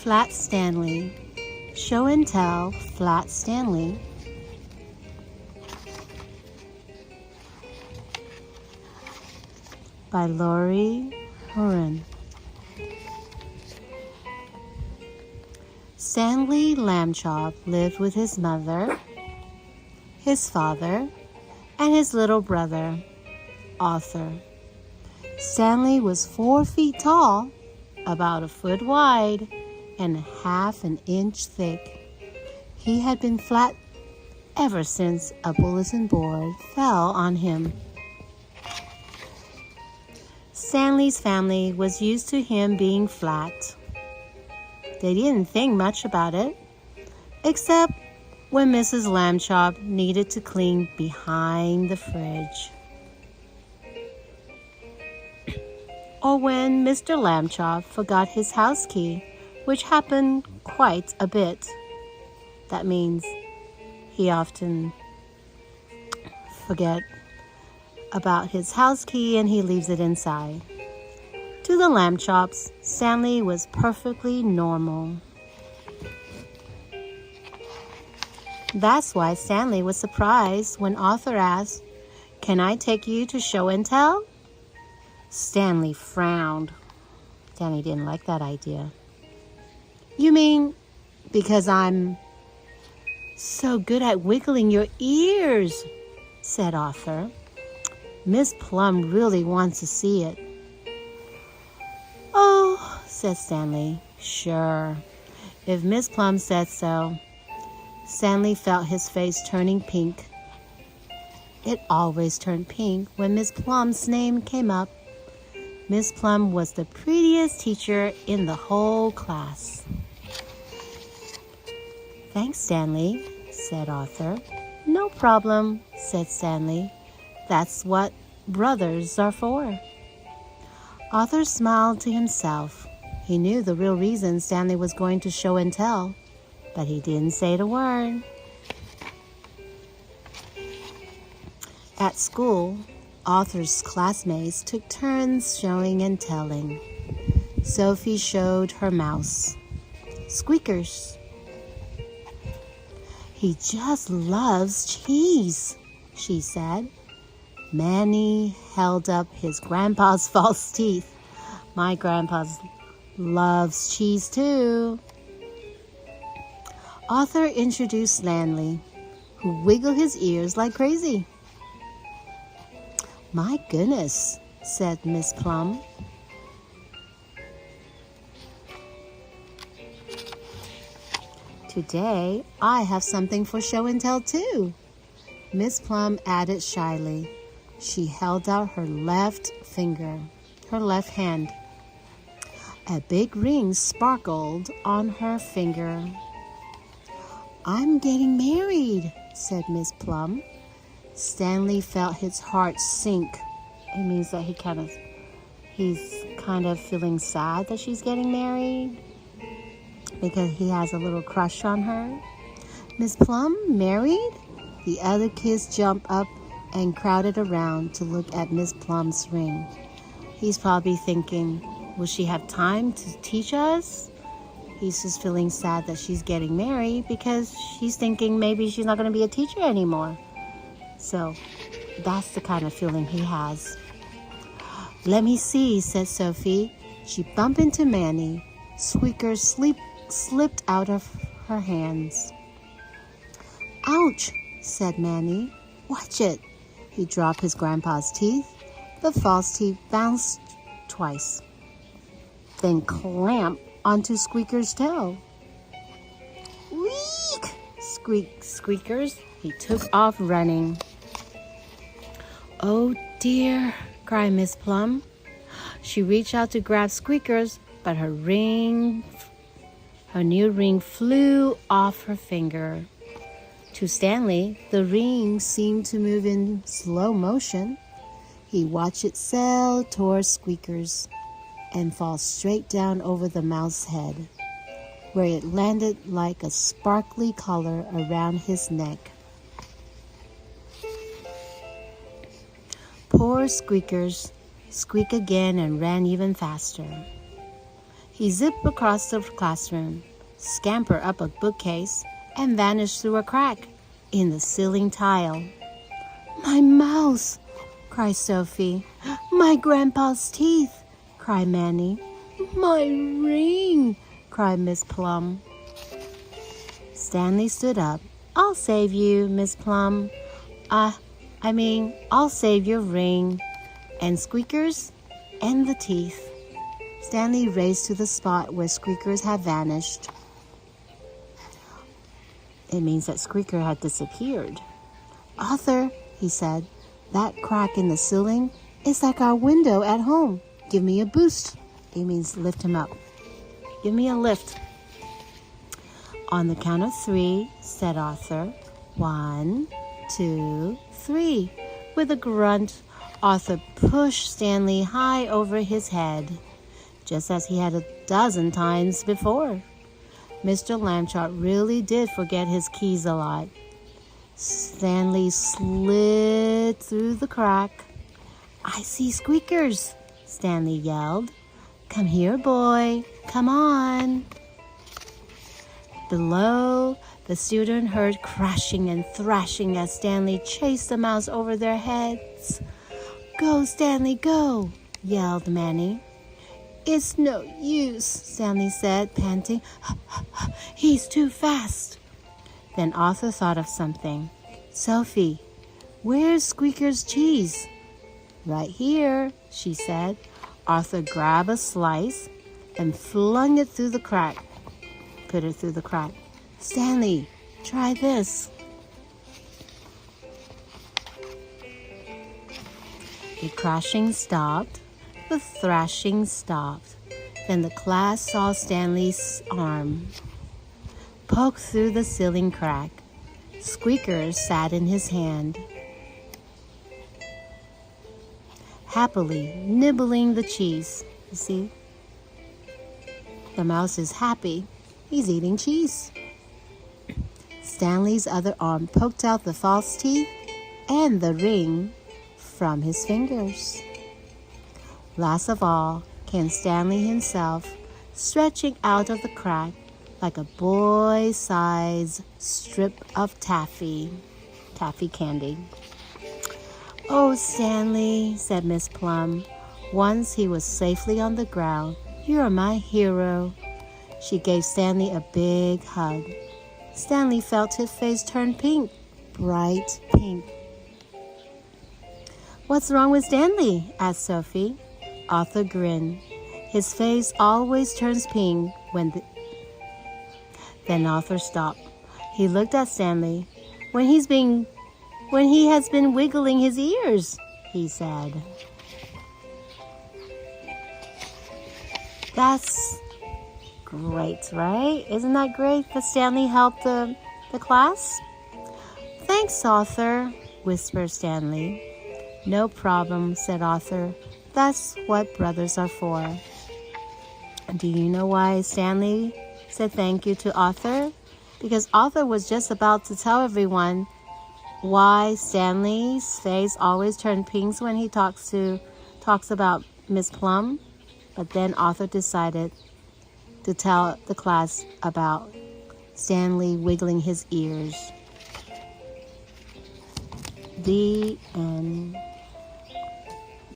Flat Stanley. Show and Tell Flat Stanley. By Houran. Stanley Lambchop lived with his mother, his father, and his little brother, Arthur. Stanley was 4 feet tall, about a foot wide, and half an inch thick. He had been flat ever since a bulletin board fell on him. Stanley's family was used to him being flat. They didn't think much about it, except when Mrs. Lambchop needed to clean behind the fridge. Or when Mr. Lambchop forgot his house key, which happened quite a bit. That means he often forget about his house key and he leaves it inside. To the Lambchops, Stanley was perfectly normal. That's why Stanley was surprised when Arthur asked, "Can I take you to show and tell?" Stanley frowned. Stanley didn't like that idea. "You mean because I'm so good at wiggling your ears?" said Arthur. "Miss Plum really wants to see it." "Oh," said Stanley, "sure, if Miss Plum said so." Stanley felt his face turning pink. It always turned pink when Miss Plum's name came up. Miss Plum was the prettiest teacher in the whole class. "Thanks, Stanley," said Arthur. "No problem," said Stanley. "That's what brothers are for." Arthur smiled to himself. He knew the real reason Stanley was going to show and tell, but he didn't say the word. At school, Arthur's classmates took turns showing and telling. Sophie showed her mouse, Squeakers. "He just loves cheese," she said. Manny held up his grandpa's false teeth. "My grandpa loves cheese too." Arthur introduced Stanley, who wiggled his ears like crazy. "My goodness," said Miss Plum. "Today, I have something for show and tell too," Miss Plum added shyly. She held out her left hand. A big ring sparkled on her finger. "I'm getting married," said Miss Plum. Stanley felt his heart sink. It means that he's kind of feeling sad that she's getting married because he has a little crush on her. "Miss Plum married?" The other kids jumped up and crowded around to look at Miss Plum's ring. He's probably thinking, will she have time to teach us? He's just feeling sad that she's getting married because she's thinking maybe she's not going to be a teacher anymore. So that's the kind of feeling he has. "Let me see," said Sophie. She bumped into Manny. Squeakers slipped out of her hands. "Ouch," said Manny. "Watch it." He dropped his grandpa's teeth. The false teeth bounced twice, then clamped onto Squeaker's tail. "Week!" squeaked Squeakers. He took off running. "Oh dear," cried Miss Plum. She reached out to grab Squeakers, but her new ring flew off her finger. To Stanley, the ring seemed to move in slow motion. He watched it sail toward Squeakers and fall straight down over the mouse's head, where it landed like a sparkly collar around his neck. Poor Squeakers squeaked again and ran even faster. He zipped across the classroom, scampered up a bookcase, and vanished through a crack in the ceiling tile. "My mouse!" cried Sophie. "My grandpa's teeth!" cried Manny. "My ring!" cried Miss Plum. Stanley stood up. "I'll save you, Miss Plum. I'll save your ring and Squeakers and the teeth." Stanley raced to the spot where Squeakers had vanished. It means that Squeaker had disappeared. "Arthur," he said, "that crack in the ceiling is like our window at home. Give me a boost." It means lift him up. "Give me a lift." "On the count of 3, said Arthur. 1, 2, 3. With a grunt, Arthur pushed Stanley high over his head, just as he had a dozen times before. Mr. Lambchart really did forget his keys a lot. Stanley slid through the crack. "I see Squeakers," Stanley yelled. "Come here, boy. Come on." Below, the student heard crashing and thrashing as Stanley chased the mouse over their heads. "Go, Stanley, go," yelled Manny. "It's no use," Stanley said, panting. "He's too fast." Then Arthur thought of something. "Sophie, where's Squeaker's cheese?" "Right here," she said. Arthur grabbed a slice and flung it through the crack. Put it through the crack. "Stanley, try this." The crashing stopped. The thrashing stopped. Then the class saw Stanley's arm poke through the ceiling crack. Squeaker sat in his hand, happily nibbling the cheese. You see? The mouse is happy. He's eating cheese. Stanley's other arm poked out the false teeth and the ring from his fingers. Last of all came Stanley himself, stretching out of the crack like a boy-sized strip of taffy candy. "Oh, Stanley," said Miss Plum, once he was safely on the ground, "you're my hero." She gave Stanley a big hug. Stanley felt his face turn pink, bright pink. "What's wrong with Stanley?" asked Sophie. Arthur grinned. "His face always turns pink when Then Arthur stopped. He looked at Stanley. When he has been wiggling his ears," he said. That's great, right? Isn't that great that Stanley helped the class? "Thanks, Arthur," whispered Stanley. "No problem," said Arthur. "That's what brothers are for." Do you know why Stanley said thank you to Arthur? Because Arthur was just about to tell everyone why Stanley's face always turns pink when he talks about Miss Plum. But then Arthur decided to tell the class about Stanley wiggling his ears. The end.